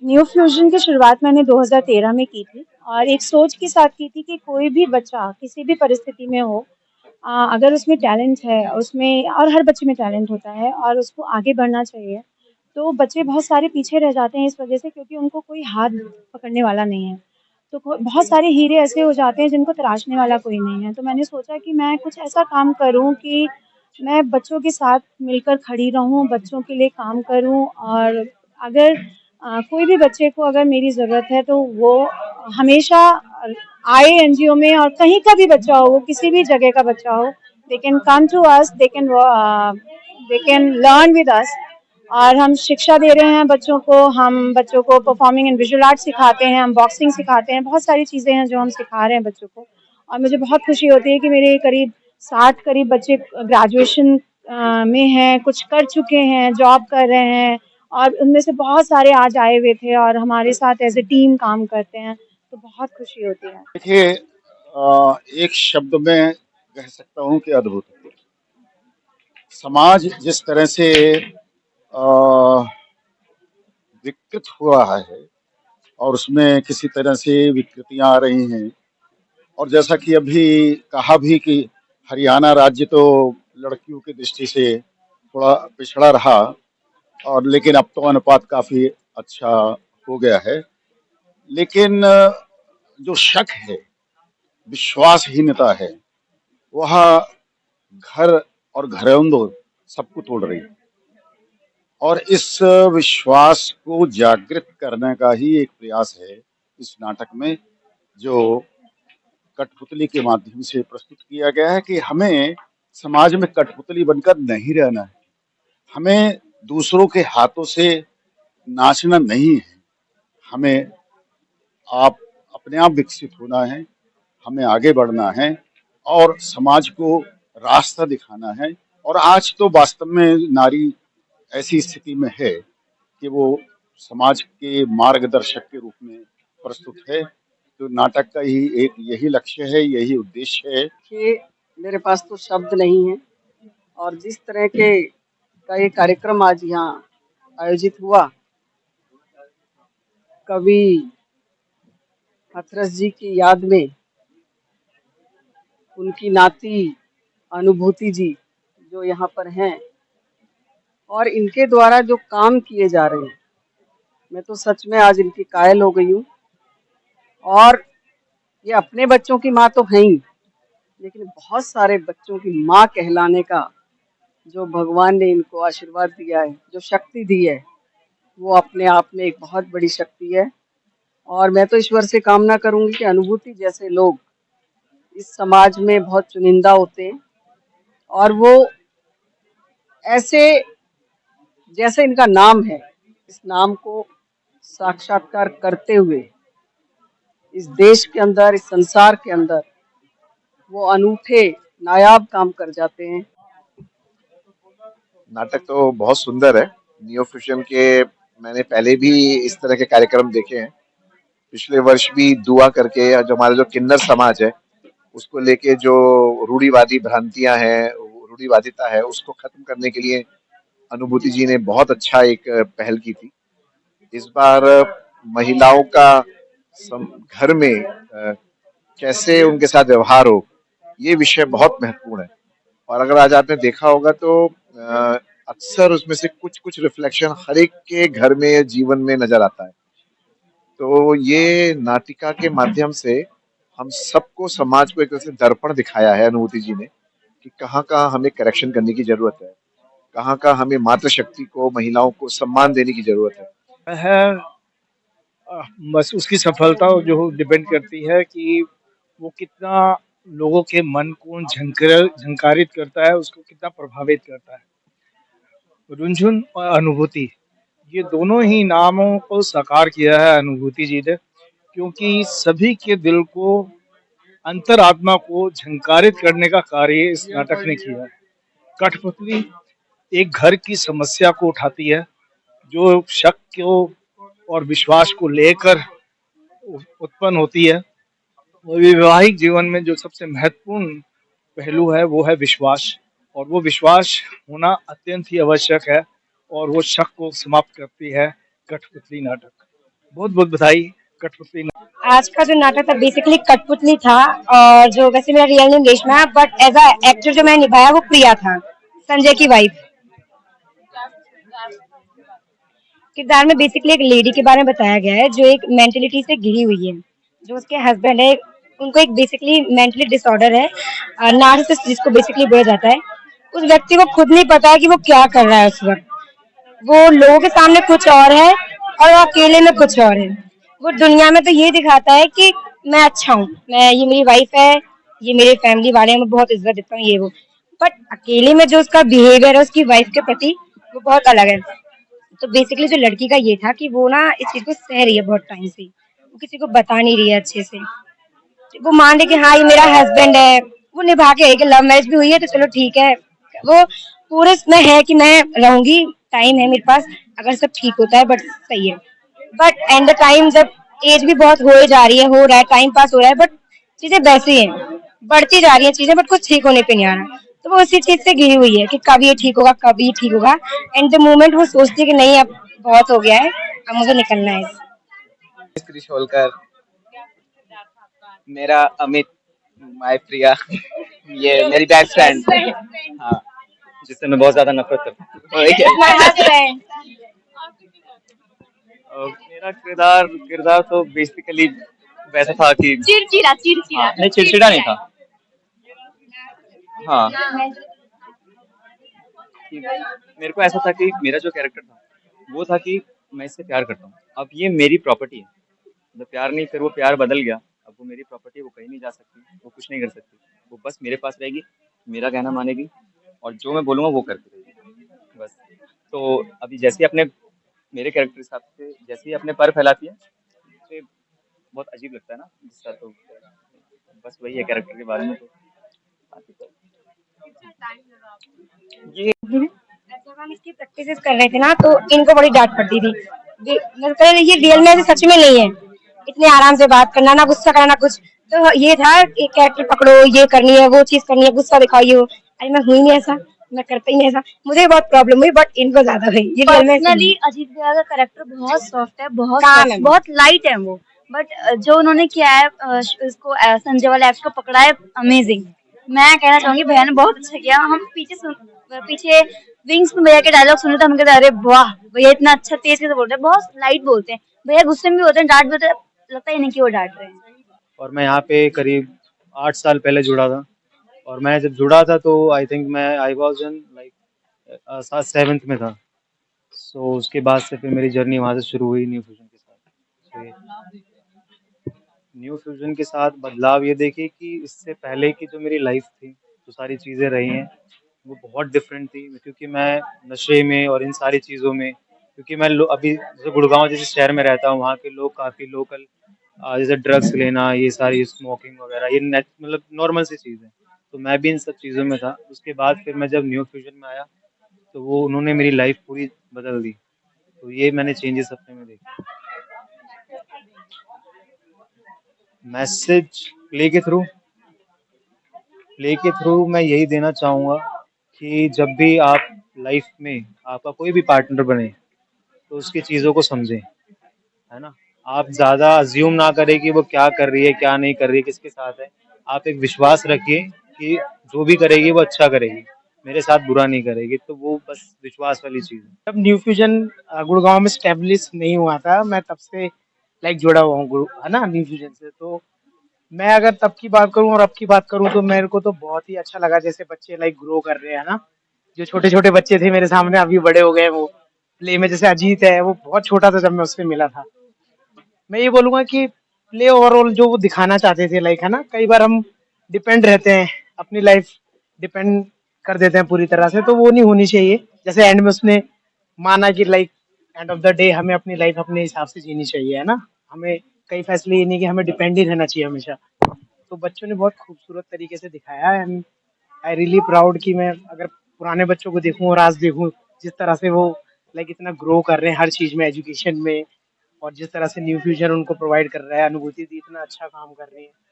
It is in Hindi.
न्यू फ्यूजन की शुरुआत मैंने 2013 में की थी और एक सोच के साथ की थी कि कोई भी बच्चा किसी भी परिस्थिति में हो, अगर उसमें टैलेंट है उसमें, और हर बच्चे में टैलेंट होता है और उसको आगे बढ़ना चाहिए। तो बच्चे बहुत सारे पीछे रह जाते हैं इस वजह से, क्योंकि उनको कोई हाथ पकड़ने वाला नहीं है। तो बहुत सारे हीरे ऐसे हो जाते हैं जिनको तराशने वाला कोई नहीं है। तो मैंने सोचा कि मैं कुछ ऐसा काम करूं कि मैं बच्चों के साथ मिलकर खड़ी रहूं, बच्चों के लिए काम करूं, और अगर कोई भी बच्चे को अगर मेरी ज़रूरत है तो वो हमेशा आए एनजीओ में, और कहीं का भी बच्चा हो, वो किसी भी जगह का बच्चा हो, they can come to us, they can learn with us. और हम शिक्षा दे रहे हैं बच्चों को, हम बच्चों को परफॉर्मिंग एंड विजुअल आर्ट सिखाते हैं, हम बॉक्सिंग सिखाते हैं, बहुत सारी चीज़ें हैं जो हम सिखा रहे हैं बच्चों को। और मुझे बहुत खुशी होती है कि मेरे करीब 60 करीब बच्चे ग्रेजुएशन में हैं, कुछ कर चुके हैं, जॉब कर रहे हैं, और उनमें से बहुत सारे आज आए हुए थे और हमारे साथ एज ए टीम काम करते हैं। तो बहुत खुशी होती है। देखिए, एक शब्द में कह सकता हूँ कि अद्भुत। समाज जिस तरह से विकृत हुआ है और उसमें किसी तरह से विकृतियां आ रही हैं, और जैसा कि अभी कहा भी कि हरियाणा राज्य तो लड़कियों की दृष्टि से थोड़ा पिछड़ा रहा, और लेकिन अब तो अनुपात काफी अच्छा हो गया है। लेकिन जो शक है, विश्वासहीनता है, वह घर और घरेंदो सबको तोड़ रही है। और इस विश्वास को जागृत करने का ही एक प्रयास है इस नाटक में, जो कठपुतली के माध्यम से प्रस्तुत किया गया है कि हमें समाज में कठपुतली बनकर नहीं रहना है, हमें दूसरों के हाथों से नाचना नहीं है, हमें आप अपने आप विकसित होना है, हमें आगे बढ़ना है और समाज को रास्ता दिखाना है। और आज तो वास्तव में नारी ऐसी स्थिति में है कि वो समाज के मार्गदर्शक के रूप में प्रस्तुत है। तो नाटक का ही एक यही लक्ष्य है, यही उद्देश्य है कि मेरे पास तो शब्द नहीं है। और जिस तरह के का ये कार्यक्रम आज यहाँ आयोजित हुआ, कवि हाथरस जी की याद में उनकी नाती अनुभूति जी जो यहाँ पर हैं, और इनके द्वारा जो काम किए जा रहे हैं, मैं तो सच में आज इनकी कायल हो गई हूँ। और ये अपने बच्चों की माँ तो हैं ही, लेकिन बहुत सारे बच्चों की माँ कहलाने का जो भगवान ने इनको आशीर्वाद दिया है, जो शक्ति दी है, वो अपने आप में एक बहुत बड़ी शक्ति है। और मैं तो ईश्वर से कामना करूंगी कि अनुभूति जैसे लोग इस समाज में बहुत चुनिंदा होते हैं, और वो ऐसे, जैसे इनका नाम है, इस नाम को साक्षात्कार करते हुए इस देश के अंदर, इस संसार के अंदर वो अनूठे नायाब काम कर जाते हैं। नाटक तो बहुत सुंदर है। नियो फ्यूजन के मैंने पहले भी इस तरह के कार्यक्रम देखे हैं। पिछले वर्ष भी दुआ करके, जो हमारा जो किन्नर समाज है उसको लेके जो रूढ़िवादी भ्रांतियां हैं, रूढ़िवादिता है, उसको खत्म करने के लिए अनुभूति जी ने बहुत अच्छा एक पहल की थी। इस बार महिलाओं का घर में कैसे उनके साथ व्यवहार हो, ये विषय बहुत महत्वपूर्ण है। और अगर आज आपने देखा होगा तो अक्सर उसमें से कुछ कुछ रिफ्लेक्शन हर एक के घर में, जीवन में नजर आता है। तो ये नाटिका के माध्यम से हम सबको, समाज को एक तरह से दर्पण दिखाया है अनुभूति जी ने, कि कहाँ कहाँ हमें करेक्शन करने की जरूरत है, कहाँ कहाँ हमें मातृशक्ति को, महिलाओं को सम्मान देने की जरूरत है। बस उसकी सफलता जो डिपेंड करती है कि वो कितना लोगों के मन को झंकारित करता है, उसको कितना प्रभावित करता है। रुनझुन और अनुभूति, ये दोनों ही नामों को साकार किया है अनुभूति जी ने, क्योंकि सभी के दिल को, अंतरात्मा को झंकारित करने का कार्य इस नाटक ने किया है। कठपुतली एक घर की समस्या को उठाती है, जो शक को और विश्वास को लेकर उत्पन्न होती है। और वैवाहिक जीवन में जो सबसे महत्वपूर्ण पहलू है वो है विश्वास, और वो विश्वास होना अत्यंत ही आवश्यक है, और वो शक को समाप्त करती है कठपुतली नाटक। बहुत बहुत बधाई कठपुतली। आज का जो नाटक था बेसिकली कठपुतली था। और जो वैसे मेरा रियल नेम रेशमा है, बट एज अ एक्टर जो मैंने निभाया वो प्रिया था, संजय की वाइफ। किरदार में बेसिकली एक लेडी के बारे में बताया गया है जो एक मेंटलिटी से घिरी हुई है। जो उसके हस्बैंड है, उनको एक बेसिकली मेंटली डिसऑर्डर है, नार्सिसिस्ट जिसको बेसिकली बोला जाता है। उस व्यक्ति को खुद नहीं पता है कि वो क्या कर रहा है उस वक्त। वो लोगों के सामने कुछ और है और वो अकेले में कुछ और है। वो दुनिया में तो ये दिखाता है कि मैं अच्छा हूँ, मैं, ये मेरी वाइफ है, ये मेरे फैमिली वाले हैं, मैं बहुत इज्जत देता हूँ, ये वो। बट अकेले में जो उसका बिहेवियर है उसकी वाइफ के प्रति, वो बहुत अलग है। तो बेसिकली जो लड़की का ये था कि वो ना इस चीज को सह रही है बहुत टाइम से, वो किसी को बता नहीं रही है अच्छे से। वो मान रही कि हाँ ये मेरा हस्बैंड है, वो निभा के है कि लव मैरिज भी हुई है तो चलो ठीक है। वो पूरे इसमें है कि मैं रहूंगी, टाइम है मेरे पास, अगर सब ठीक होता है बट सही है। बट एंड द टाइम जब एज भी बहुत हो जा रही है, हो रहा है, टाइम पास हो रहा है, बट चीजें वैसी हैं, बढ़ती जा रही है चीजें, बट कुछ ठीक होने पे नहीं आ रहा। तो वो उसी चीज से घिरी हुई है कि कब ये ठीक होगा, कब ये ठीक होगा। एंड द मोमेंट वो सोचती है कि नहीं अब बहुत हो गया है, अब मुझे निकलना है। त्रिशोलकर, मेरा अमित, माय प्रिया, ये मेरी बेस्ट फ्रेंड। हाँ, जिससे मैं बहुत ज्यादा नफरत करता हूँ। मेरा किरदार किरदार तो बेसिकली वैसा था कि चिड़चिड़ा चिड़चिड़ा। हाँ, नहीं चिड़चिड़ा नहीं था। हाँ, कि मेरे को ऐसा था कि मेरा जो कैरेक्टर था वो था कि मैं इससे प्यार करता हूँ, अब ये मेरी प्रॉपर्टी है। मतलब प्यार नहीं, फिर वो प्यार बदल गया, अब वो मेरी प्रॉपर्टी है, वो कहीं नहीं जा सकती, वो कुछ नहीं कर सकती, वो बस मेरे पास रहेगी, मेरा कहना मानेगी और जो मैं बोलूँगा वो करती रहेगी, बस। तो अभी जैसे ही अपने मेरे कैरेक्टर हिसाब से जैसे ही अपने पर फैलाती है, तो ये बहुत अजीब लगता है ना जिसका। तो बस वही है कैरेक्टर के बारे में। तो बाकी तो ये जब हम इसकी प्रैक्टिस कर रहे थे ना तो इनको बड़ी डांट पड़ती थी। मतलब ये रियल में ऐसे सच में नहीं है, इतने आराम से बात करना, ना गुस्सा करना कुछ। तो ये था कि कैरेक्टर पकड़ो, ये करनी है, वो चीज करनी है, गुस्सा दिखाइए। अरे मैं हुई नहीं ऐसा, मैं करता ही नहीं ऐसा। मुझे बहुत प्रॉब्लम हुई बट इनको ज्यादा हुई। ये रियल में ऐसे नहीं पर्सनली है। अजीत भैया का करेक्टर बहुत सॉफ्ट है, बहुत काम soft, है। बहुत लाइट है वो। बट जो उन्होंने किया है, इसको संजय वाले एक्ट को पकड़ा है, अमेजिंग। मैं कहना चाहूंगी भैया ने बहुत अच्छा किया। हम पीछे विंग्स में भैया के डायलॉग सुने तो हम कहते अरे वाह, भैया इतना अच्छा तेज कैसे बोलते हैं, बहुत लाइट बोलते हैं भैया। गुस्से में भी होते हैं, डांट भी होते हैं, लगता ही नहीं कि वो डांट रहे हैं। और मैं यहाँ पे करीब 8 साल पहले जुड़ा था। और मैं जब जुड़ा था तो आई थिंक मैं I was in like 7th में था। सो उसके बाद से फिर मेरी जर्नी वहाँ से शुरू हुई न्यू फ्यूजन के साथ। न्यू फ्यूजन के साथ बदलाव ये देखिए कि इससे पहले की जो मेरी लाइफ थी, जो सारी चीज़ें रही हैं, वो बहुत डिफरेंट थी। क्योंकि मैं नशे में और इन सारी चीज़ों में, क्योंकि मैं अभी जैसे गुड़गांव जैसे शहर में रहता हूँ, वहाँ के लोग काफ़ी लोकल, जैसे ड्रग्स लेना, ये सारी स्मोकिंग वगैरह, ये मतलब नॉर्मल सी चीज़ है। तो मैं भी इन सब चीज़ों में था। उसके बाद फिर मैं जब न्यू फ्यूजन में आया तो वो उन्होंने मेरी लाइफ पूरी बदल दी। तो ये मैंने चेंजेस अपने में देखे। मैसेज प्ले के थ्रू मैं यही देना चाहूँगा कि जब भी आप लाइफ में आपका कोई भी पार्टनर बने तो उसकी चीज़ों को समझें, है ना। आप ज़्यादा अज्यूम ना करें कि वो क्या कर रही है, क्या नहीं कर रही है, किसके साथ है। आप एक विश्वास रखिए कि जो भी करेगी वो अच्छा करेगी, मेरे साथ बुरा नहीं करेगी। तो वो बस विश्वास वाली चीज़ है। जब न्यू फ्यूजन गुड़गांव में स्टेब्लिश नहीं हुआ था, मैं तब से लाइक जुड़ा हुआ हूँ, है ना, न्यू फ्यूजन से। तो मैं अगर तब की बात करूं और अब की बात करूं तो मेरे को तो बहुत ही अच्छा लगा। जैसे बच्चे लाइक ग्रो कर रहे हैं ना, जो छोटे छोटे बच्चे थे मेरे सामने अभी बड़े हो गए। वो प्ले में जैसे अजीत है, वो बहुत छोटा था जब मैं उससे मिला था। मैं ये बोलूंगा कि प्ले ओवरऑल जो वो दिखाना चाहते थे, लाइक, है ना, कई बार हम डिपेंड रहते हैं, अपनी लाइफ डिपेंड कर देते हैं पूरी तरह से, तो वो नहीं होनी चाहिए। जैसे एंड में उसने माना कि like end of the day हमें अपनी लाइफ अपने हिसाब से जीनी चाहिए, है ना। हमें कई फैसले ये नहीं कि हमें डिपेंड ही रहना चाहिए हमेशा। तो बच्चों ने बहुत खूबसूरत तरीके से दिखाया है। एंड आई रियली प्राउड कि मैं अगर पुराने बच्चों को देखूं और आज देखूं, जिस तरह से वो लाइक इतना ग्रो कर रहे हैं हर चीज में, एजुकेशन में, और जिस तरह से न्यू फ्यूचर उनको प्रोवाइड कर रहा है, अनुभूति दी, इतना अच्छा काम कर रही है।